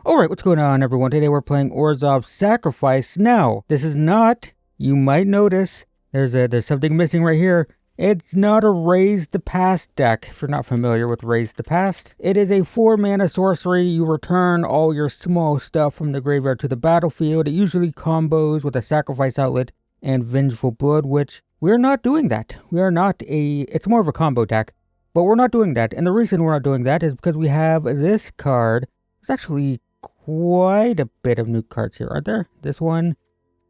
Alright, what's going on everyone? Today we're playing Orzhov Sacrifice. Now, this is not, you might notice, there's something missing right here. It's not a Raise the Past deck, if you're not familiar with Raise the Past. It is a 4-mana sorcery. You return all your small stuff from the graveyard to the battlefield. It usually combos with a Sacrifice Outlet and Vengeful Blood, which we're not doing that. It's more of a combo deck, but we're not doing that. And the reason we're not doing that is because we have this card. It's actually quite a bit of new cards here, aren't there? This one.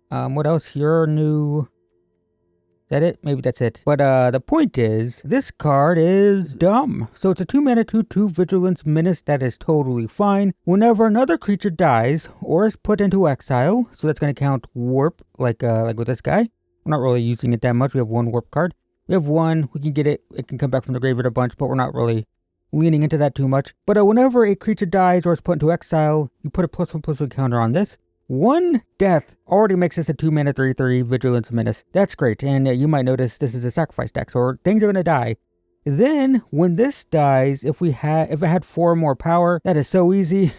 What else here? New. Is that it? Maybe that's it. But the point is, this card is dumb. So it's a 2-mana 2/2 Vigilance Menace that is totally fine. Whenever another creature dies or is put into exile, so that's going to count warp, like with this guy. We're not really using it that much. We have one warp card. We have one. We can get it. It can come back from the graveyard a bunch, but we're not really leaning into that too much. But whenever a creature dies or is put into exile, you put a +1/+1 counter on this. One death already makes this a 2-mana 3/3 Vigilance Menace. That's great, and you might notice this is a sacrifice deck, so things are going to die. Then, when this dies, if it had 4 more power, that is so easy.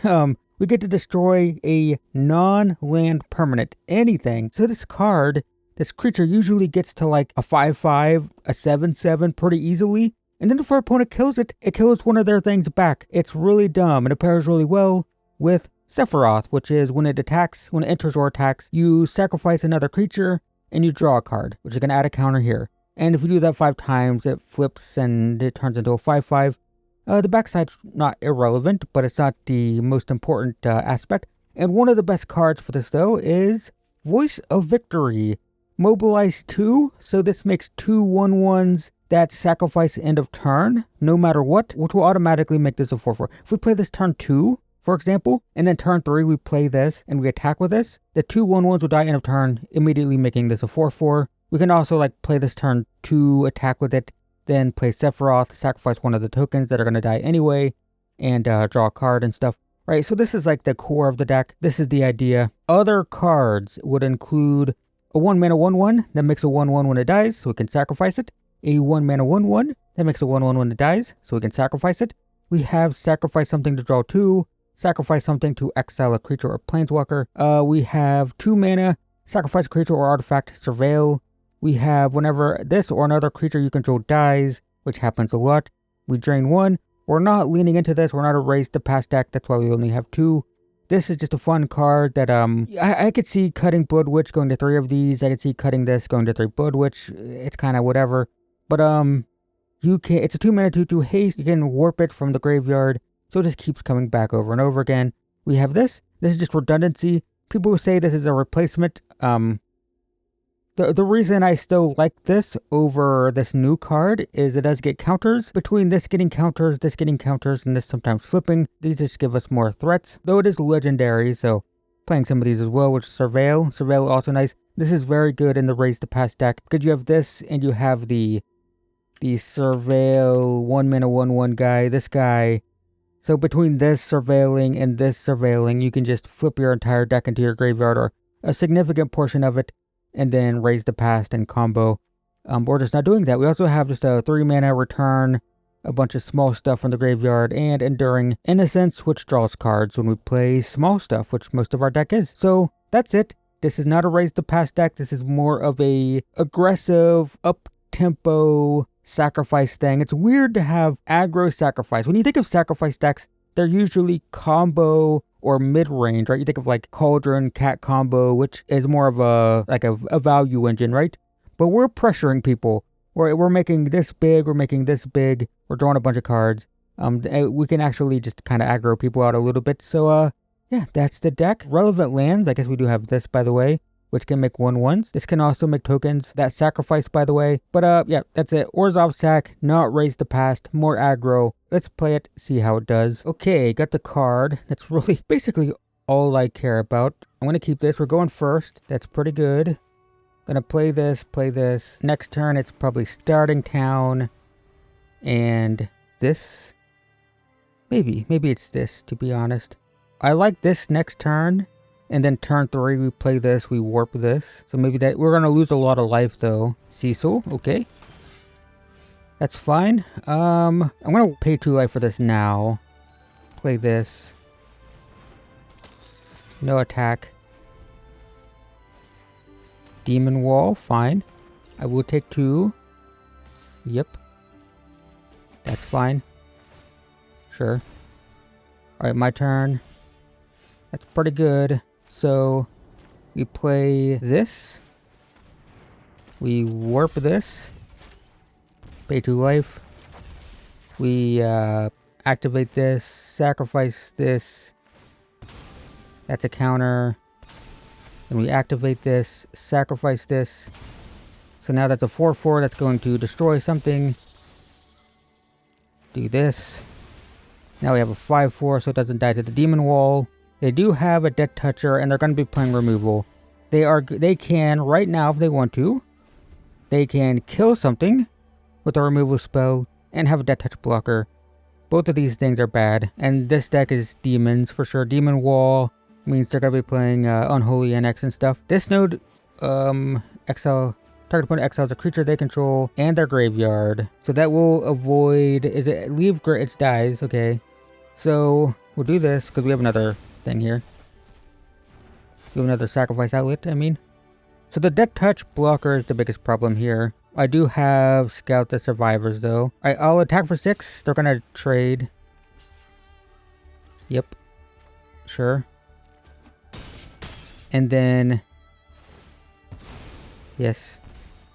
We get to destroy a non-land permanent, anything. So this creature usually gets to like a 5/5, a 7/7 pretty easily. And then if our opponent kills it, it kills one of their things back. It's really dumb, and it pairs really well with Sephiroth, which is when it enters or attacks, you sacrifice another creature and you draw a card, which is going to add a counter here. And if you do that 5 times, it flips and it turns into a 5/5. The backside's not irrelevant, but it's not the most important aspect. And one of the best cards for this, though, is Voice of Victory. Mobilize 2, so this makes 2 1/1s that sacrifice end of turn, no matter what, which will automatically make this a 4/4. If we play this turn 2, for example, and then turn 3 we play this and we attack with this, the 2 1/1s will die end of turn, immediately making this a 4/4. We can also play this turn 2, attack with it, then play Sephiroth, sacrifice one of the tokens that are going to die anyway, and draw a card and stuff. Right, so this is like the core of the deck. This is the idea. Other cards would include a 1-mana 1/1 that makes a 1/1 when it dies, so we can sacrifice it. A 1-mana 1/1 that makes a 1/1 when it dies, so we can sacrifice it. We have sacrifice something to draw 2, sacrifice something to exile a creature or planeswalker. We have 2 mana, sacrifice a creature or artifact, surveil. We have whenever this or another creature you control dies, which happens a lot, we drain 1. We're not leaning into this, we're not a Raise the Past deck, that's why we only have 2. This is just a fun card that I could see cutting Blood Witch going to 3 of these. I could see cutting this going to 3 Blood Witch. It's kind of whatever. But it's a 2-mana 2/2 haste. You can warp it from the graveyard, so it just keeps coming back over and over again. We have this. This is just redundancy. People will say this is a replacement. The reason I still like this over this new card is it does get counters. Between this getting counters, and this sometimes flipping, these just give us more threats. Though it is legendary, so playing some of these as well, which is Surveil. Surveil also nice. This is very good in the Raise the Past deck, because you have this and you have the Surveil 1-mana 1/1 guy, this guy. So between this surveilling and this surveilling, you can just flip your entire deck into your graveyard, or a significant portion of it, and then Raise the Past and combo. We're just not doing that. We also have just a 3-mana return, a bunch of small stuff from the graveyard, and Enduring Innocence, which draws cards when we play small stuff, which most of our deck is. So that's it. This is not a Raise the Past deck. This is more of a aggressive, up-tempo sacrifice thing. It's weird to have aggro sacrifice. When you think of sacrifice decks, they're usually combo or mid-range, right? You think of like Cauldron, Cat combo, which is more of a value engine, right? But we're pressuring people. We're making this big, we're drawing a bunch of cards. We can actually just kind of aggro people out a little bit. So yeah, that's the deck. Relevant lands, I guess we do have this, by the way, which can make 1/1s. This can also make tokens that sacrifice, by the way. But yeah, that's it. Orzhov Sac, not Raise the Past, more aggro. Let's play it, see how it does. Okay, got the card. That's really basically all I care about. I'm gonna keep this. We're going first. That's pretty good. Gonna play this. Next turn, it's probably starting town. And this. Maybe it's this, to be honest. I like this next turn. And then turn 3, we play this, we warp this. So maybe we're going to lose a lot of life though. Cecil, okay. That's fine. I'm going to pay 2 life for this now. Play this. No attack. Demon Wall, fine. I will take 2. Yep. That's fine. Sure. Alright, my turn. That's pretty good. So, we play this. We warp this. Pay 2 life. We activate this. Sacrifice this. That's a counter. Then we activate this. Sacrifice this. So now that's a 4/4 that's going to destroy something. Do this. Now we have a 5/4 so it doesn't die to the demon wall. They do have a death toucher and they're going to be playing removal. They can right now if they want to. They can kill something with a removal spell and have a death touch blocker. Both of these things are bad. And this deck is demons for sure. Demon wall means they're going to be playing Unholy NX and stuff. This node exile. Target opponent exiles a creature they control and their graveyard. So that will avoid... It dies. Okay. So we'll do this because we have another thing here. We have another sacrifice outlet, I mean. So the death touch blocker is the biggest problem here. I do have Scout the Survivors though. Alright, I'll attack for 6. They're gonna trade. Yep. Sure. And then... Yes.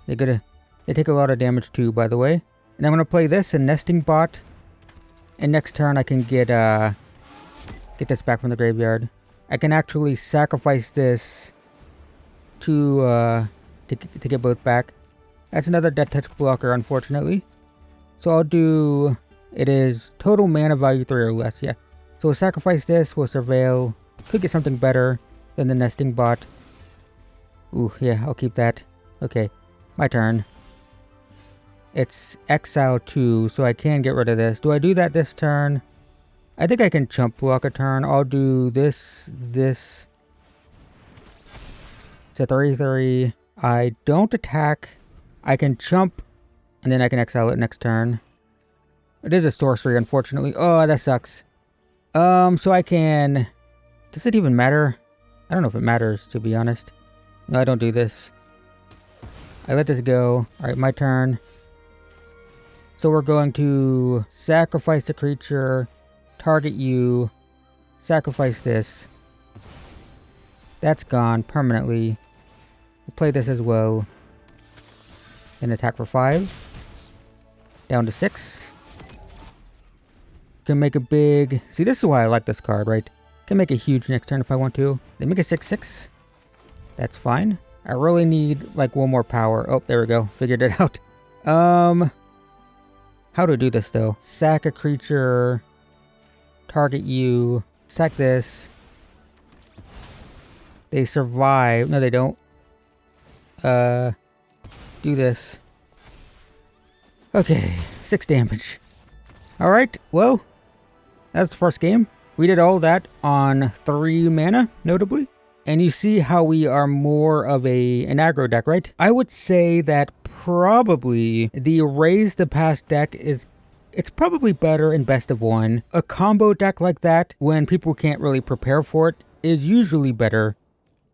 They take a lot of damage too, by the way. And I'm gonna play this and Nesting Bot. And next turn I can get this back from the graveyard. I can actually sacrifice this to get both back. That's another death touch blocker, unfortunately. So I'll do... It is total mana value 3 or less, yeah. So we'll sacrifice this, we'll surveil. Could get something better than the Nesting Bot. Ooh, yeah, I'll keep that. Okay, my turn. It's exile 2, so I can get rid of this. Do I do that this turn? I think I can chump block a turn. I'll do this. It's a 3/3. I don't attack. I can chump, and then I can exile it next turn. It is a sorcery, unfortunately. Oh, that sucks. So I can... Does it even matter? I don't know if it matters, to be honest. No, I don't do this. I let this go. Alright, my turn. So we're going to sacrifice a creature, target you, sacrifice this. That's gone permanently. We'll play this as well. And attack for 5. Down to 6. Can make a big... See, this is why I like this card, right? Can make a huge next turn if I want to. They make a 6/6. That's fine. I really need, like, one more power. Oh, there we go. Figured it out. How do I do this, though? Sack a creature. Target you. Sack this. They survive. No, they don't. Do this. Okay. 6 damage. Alright, well, that's the first game. We did all that on 3 mana, notably. And you see how we are more of an aggro deck, right? I would say that probably the Raise the Past deck it's probably better in best of 1. A combo deck like that, when people can't really prepare for it, is usually better.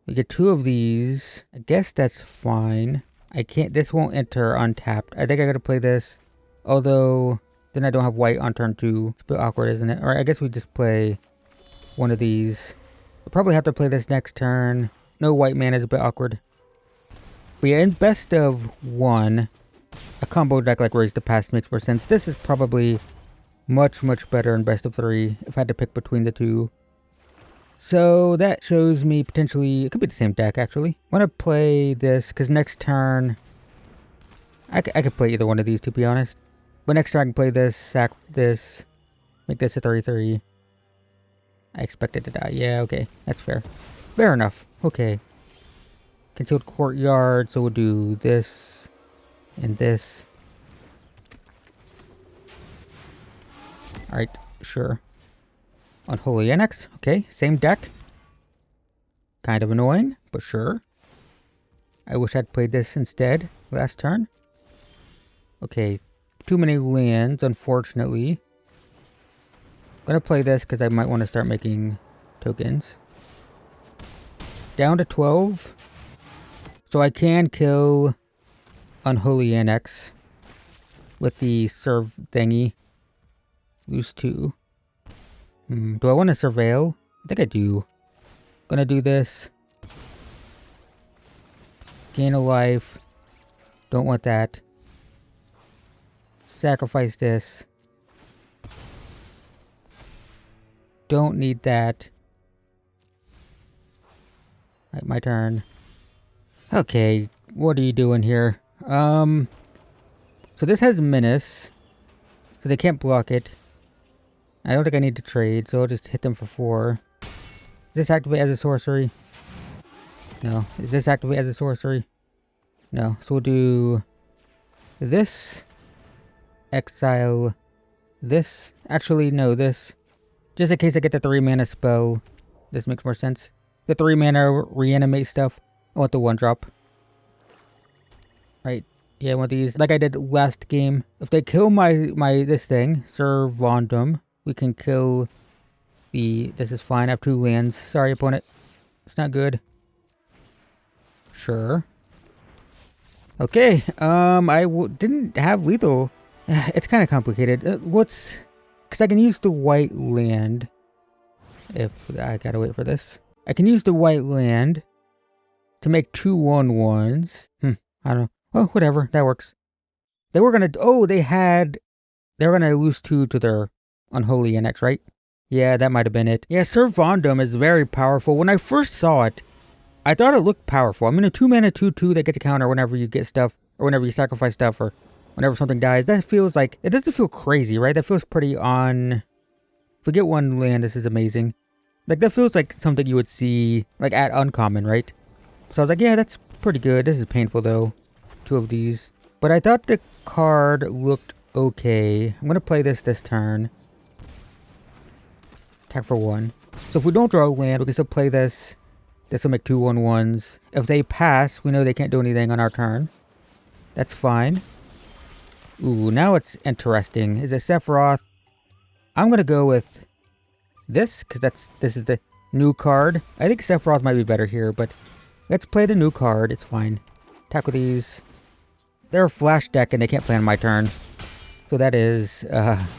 We get 2 of these. I guess that's fine. This won't enter untapped. I think I gotta play this. Although, then I don't have white on turn 2. It's a bit awkward, isn't it? Alright, I guess we just play one of these. We'll probably have to play this next turn. No white mana is a bit awkward. But yeah, in best of 1, a combo deck like Raise the Past makes more sense. This is probably much, much better in best of 3 if I had to pick between the 2. So that shows me potentially... It could be the same deck, actually. I want to play this because next turn... I could play either one of these, to be honest. But next turn I can play this, sack this, make this a 3/3. I expect it to die. Yeah, okay. That's fair. Fair enough. Okay. Concealed Courtyard, so we'll do this and this. Alright, sure. Unholy NX. Okay, same deck. Kind of annoying, but sure. I wish I'd played this instead last turn. Okay, too many lands, unfortunately. I'm gonna play this because I might want to start making tokens. Down to 12. So I can kill Unholy Annex with the serve thingy. Lose 2. Do I want to surveil? I think I do. Gonna do this. Gain a life. Don't want that. Sacrifice this. Don't need that. Alright, my turn. Okay, what are you doing here? So this has menace. So they can't block it. I don't think I need to trade, so I'll just hit them for 4. Does this activate as a sorcery? No. Does this activate as a sorcery? No. So we'll do this. Exile this. Actually, no, this. Just in case I get the 3 mana spell. This makes more sense. The 3 mana reanimate stuff. I want the 1-drop. Right. Yeah, I want these. Like I did last game. If they kill my this thing, Sir Vondum, we can kill the... This is fine. I have 2 lands. Sorry, opponent. It's not good. Sure. Okay. Didn't have lethal. It's kind of complicated. Because I can use the white land. If I gotta wait for this. I can use the white land to make 2 1/1s. I don't know. Oh, whatever. That works. They were gonna... Oh, they were gonna lose 2 to their Unholy Annex, right? Yeah, that might have been it. Yeah, Sir Vondum is very powerful. When I first saw it, I thought it looked powerful. I mean, a 2 mana 2/2 that gets a counter whenever you get stuff, or whenever you sacrifice stuff, or whenever something dies. That feels like... It doesn't feel crazy, right? That feels pretty on... If we get 1 land, this is amazing. Like, that feels like something you would see, like, at uncommon, right? So I was like, yeah, that's pretty good. This is painful, though. 2 of these. But I thought the card looked okay. I'm going to play this turn. Attack for 1. So if we don't draw a land, we can still play this. This will make 2 1/1s. If they pass, we know they can't do anything on our turn. That's fine. Ooh, now it's interesting. Is it Sephiroth? I'm going to go with this, because this is the new card. I think Sephiroth might be better here, but let's play the new card. It's fine. Attack with these. They're a flash deck, and they can't play on my turn. So that is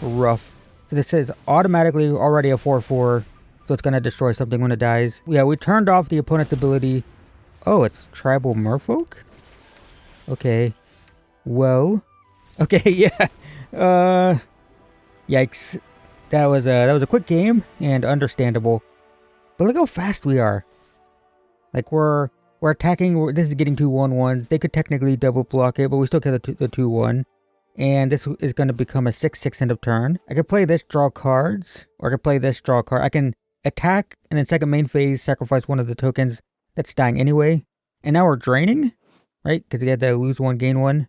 rough. So this is automatically already a 4/4. So it's going to destroy something when it dies. Yeah, we turned off the opponent's ability. Oh, it's Tribal Merfolk? Okay. Well. Okay, yeah. Yikes. That was a quick game and understandable. But look how fast we are. Like we're attacking. This is getting 2 1/1s. They could technically double block it, but we still get the 2/1. And this is going to become a 6/6 end of turn. I could play this, draw cards, or I could play this, draw a card. I can attack and then second main phase, sacrifice one of the tokens that's dying anyway. And now we're draining, right? Because we had to lose 1, gain 1.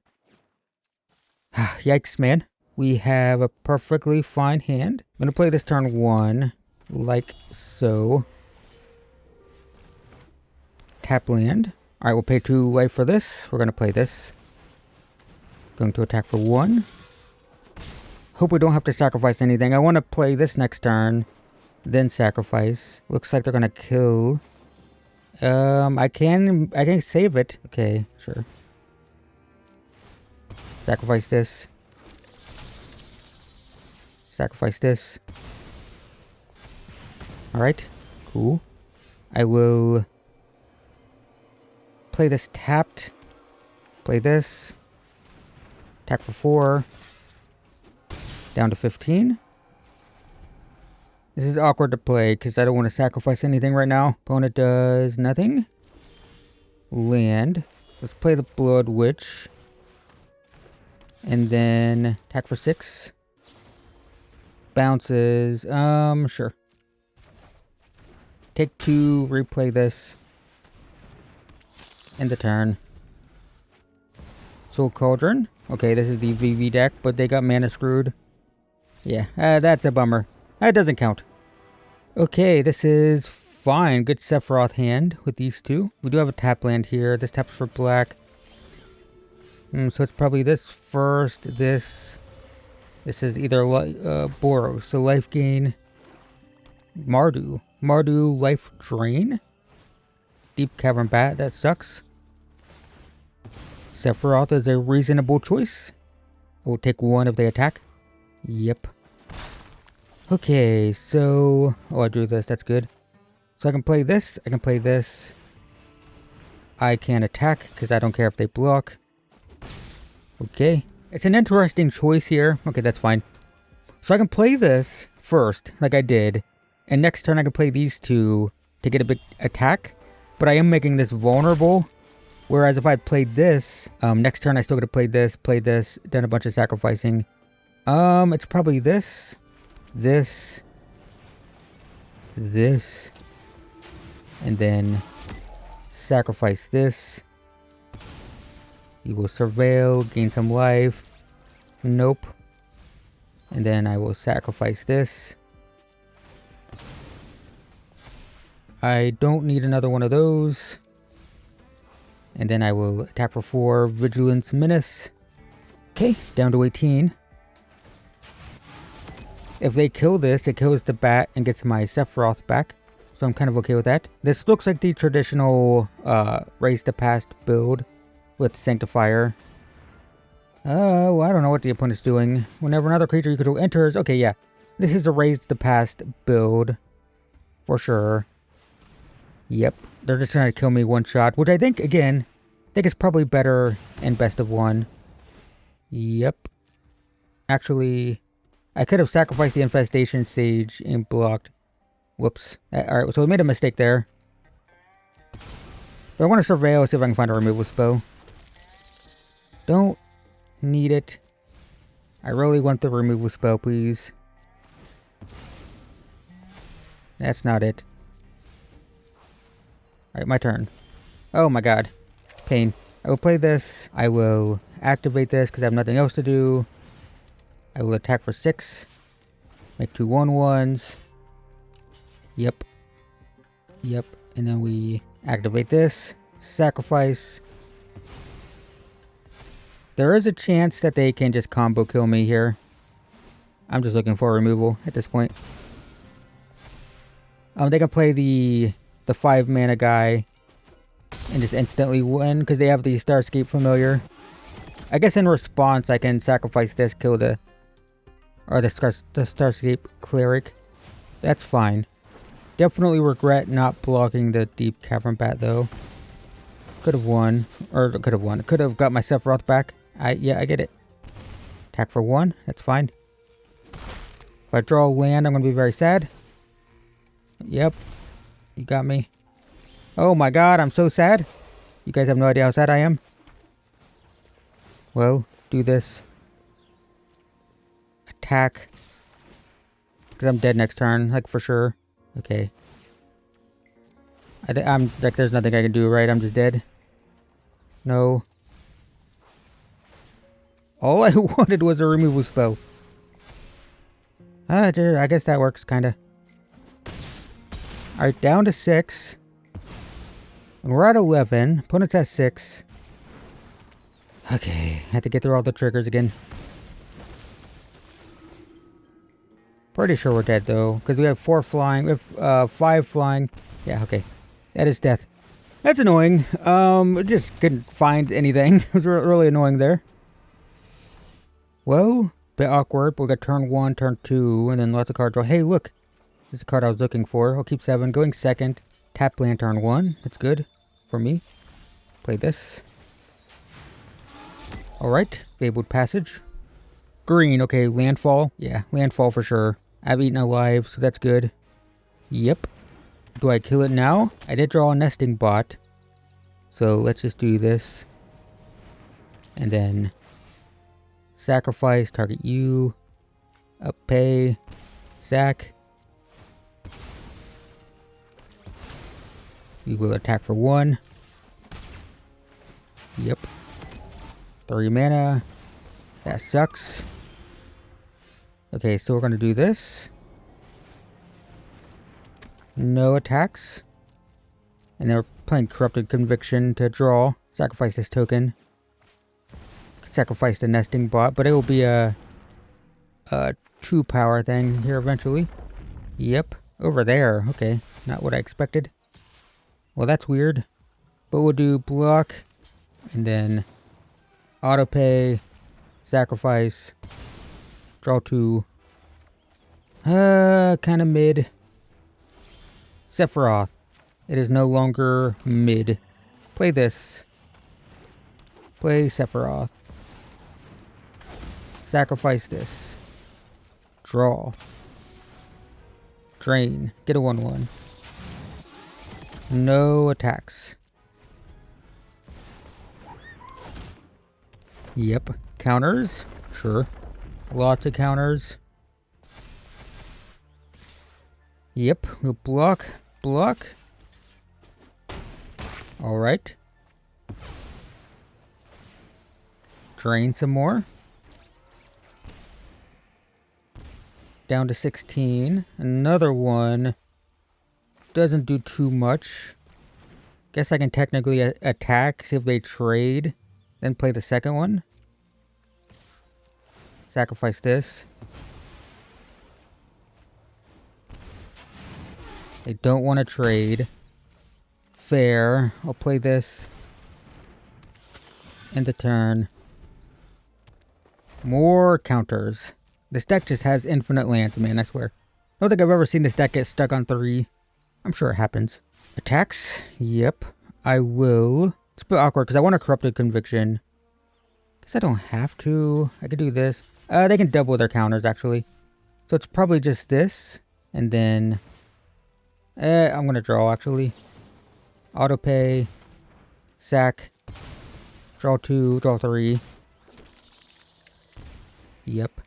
Yikes, man. We have a perfectly fine hand. I'm going to play this turn 1, like so. Tap land. Alright, we'll pay 2 life for this. We're going to play this. Going to attack for 1. Hope we don't have to sacrifice anything. I want to play this next turn, then sacrifice. Looks like they're going to kill. I can save it. Okay, sure. Sacrifice this. Sacrifice this. Alright, cool. I will play this tapped. Play this. Attack for 4. Down to 15. This is awkward to play because I don't want to sacrifice anything right now. Opponent does nothing. Land. Let's play the Blood Witch. And then attack for 6. Bounces. Sure. Take 2, replay this. End the turn. Soul Cauldron. Okay, this is the Vivi deck, but they got mana screwed. Yeah, that's a bummer. That doesn't count. Okay, this is fine. Good Sephiroth hand with these 2. We do have a tap land here. This taps for black. So it's probably this first, this. This is either Boros, so life gain. Mardu. Mardu, life drain. Deep Cavern Bat. That sucks. Sephiroth is a reasonable choice. I will take one if they attack. Yep. Okay, so... Oh, I drew this. That's good. So I can play this. I can play this. I can attack because I don't care if they block. Okay. It's an interesting choice here. Okay, that's fine. So I can play this first, like I did. And next turn I can play these two to get a big attack. But I am making this vulnerable. Whereas if I played this, next turn I still get to play this, done a bunch of sacrificing. It's probably this, this, this, and then sacrifice this. You will surveil, gain some life. Nope. And then I will sacrifice this. I don't need another one of those. And then I will attack for 4, Vigilance, Menace. Okay, down to 18. If they kill this, it kills the bat and gets my Sephiroth back. So I'm kind of okay with that. This looks like the traditional Raise the Past build with Sanctifier. Well, I don't know what the opponent's doing. Whenever another creature you control enters... Okay, yeah. This is a Raise the Past build. For sure. Yep. They're just trying to kill me one shot. Which I think, again, is probably better in best of one. Yep. Actually, I could have sacrificed the Infestation Sage and blocked. Whoops. Alright, so we made a mistake there. But I want to surveil, see if I can find a removal spell. Don't need it. I really want the removal spell, please. That's not it. Alright, my turn. Oh my god. Pain. I will play this. I will activate this because I have nothing else to do. I will attack for 6. Make 2 1/1s. Yep. Yep. And then we activate this. Sacrifice. There is a chance that they can just combo kill me here. I'm just looking for removal at this point. They can play the 5 mana guy and just instantly win because they have the Starscape familiar. I guess in response I can sacrifice this, kill the Starscape cleric. That's fine. Definitely regret not blocking the Deep Cavern Bat though. Could have won. Or could have won. Could have got my Sephiroth back. Yeah, I get it. Attack for 1. That's fine. If I draw land, I'm going to be very sad. Yep. You got me. Oh my god, I'm so sad. You guys have no idea how sad I am. Well, do this. Attack. Because I'm dead next turn, like for sure. Okay. I'm like, there's nothing I can do, right? I'm just dead. No. All I wanted was a removal spell. I guess that works, kinda. Alright, down to 6. And we're at 11. Opponent's at 6. Okay, I have to get through all the triggers again. Pretty sure we're dead though, because we have 4 flying. We have 5 flying. Yeah, okay. That is death. That's annoying. Just couldn't find anything. It was really annoying there. Well, bit awkward, but we got turn 1, turn 2, and then lots of cards draw. Hey, look. This is the card I was looking for. I'll keep 7. Going second. Tap land turn 1. That's good for me. Play this. Alright. Fabled Passage. Green. Okay, Landfall. Yeah, Landfall for sure. I've eaten alive, so that's good. Yep. Do I kill it now? I did draw a nesting bot. So let's just do this. And then sacrifice, target you. Up pay. Sack. We will attack for 1. Yep. 3 mana. That sucks. Okay, so we're going to do this. No attacks. And they're playing Corrupted Conviction to draw. Sacrifice this token. Sacrifice the nesting bot, but it will be a 2 power thing here eventually. Yep. Over there. Okay. Not what I expected. Well, that's weird. But we'll do block, and then auto pay, sacrifice, draw 2. Kind of mid. Sephiroth. It is no longer mid. Play this. Play Sephiroth. Sacrifice this. Draw. Drain. Get a 1/1. No attacks. Yep. Counters? Sure. Lots of counters. Yep. We'll block. Block. Alright. Drain some more. Down to 16. Another one. Doesn't do too much. Guess I can technically attack, see if they trade, then play the second one. Sacrifice this. They don't want to trade. Fair. I'll play this. End the turn. More counters. This deck just has infinite lands, man, I swear. I don't think I've ever seen this deck get stuck on 3. I'm sure it happens. Attacks? Yep. I will. It's a bit awkward because I want a Corrupted Conviction. Guess I don't have to. I could do this. They can double their counters, actually. So it's probably just this. And then... I'm going to draw, actually. Auto pay. Sack. Draw 2. Draw 3. Yep.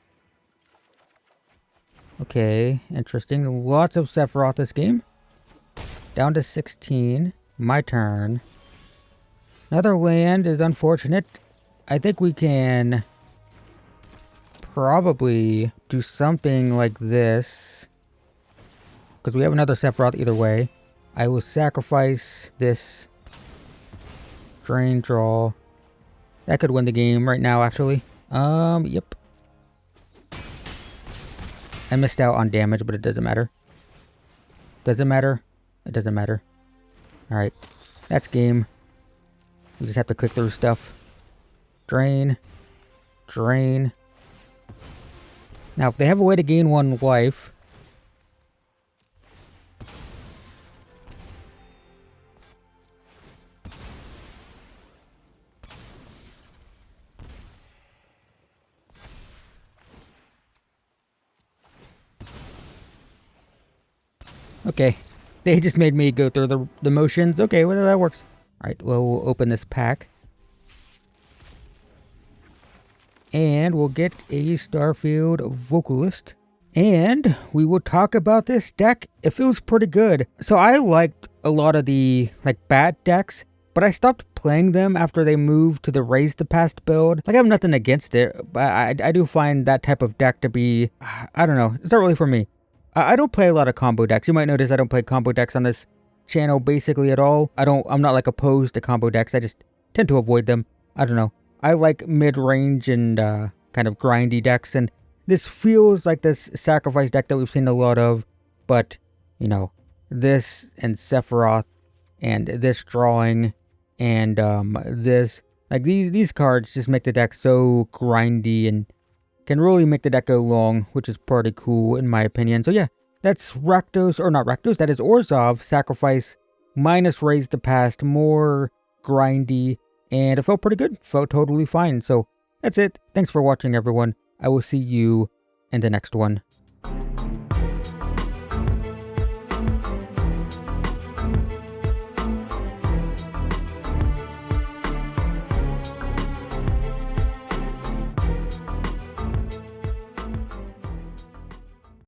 Okay. Interesting. Lots of Sephiroth this game. Down to 16. My turn. Another land is unfortunate. I think we can probably do something like this. Because we have another Sephiroth either way. I will sacrifice this. Drain, draw. That could win the game right now, actually. Yep. I missed out on damage, but it doesn't matter. Does it matter? It doesn't matter. Alright. That's game. We just have to click through stuff. Drain. Drain. Now, if they have a way to gain 1 life... Okay. They just made me go through the motions. Okay, well, that works. Alright, well, we'll open this pack. And we'll get a Starfield Vocalist. And we will talk about this deck. It feels pretty good. So I liked a lot of the, bad decks. But I stopped playing them after they moved to the Raise the Past build. I have nothing against it. But I do find that type of deck to be... I don't know. It's not really for me. I don't play a lot of combo decks. You might notice I don't play combo decks on this channel basically at all. I'm not opposed to combo decks. I just tend to avoid them. I don't know. I like mid-range and kind of grindy decks, and this feels like this sacrifice deck that we've seen a lot of. But, you know, this and Sephiroth and this drawing and this, these cards just make the deck so grindy and can really make the deck go long, which is pretty cool in my opinion. So yeah, that's Rakdos, or not Rakdos, that is Orzhov, sacrifice, minus Raise the Past, more grindy, and it felt pretty good, felt totally fine. So that's it. Thanks for watching, everyone. I will see you in the next one.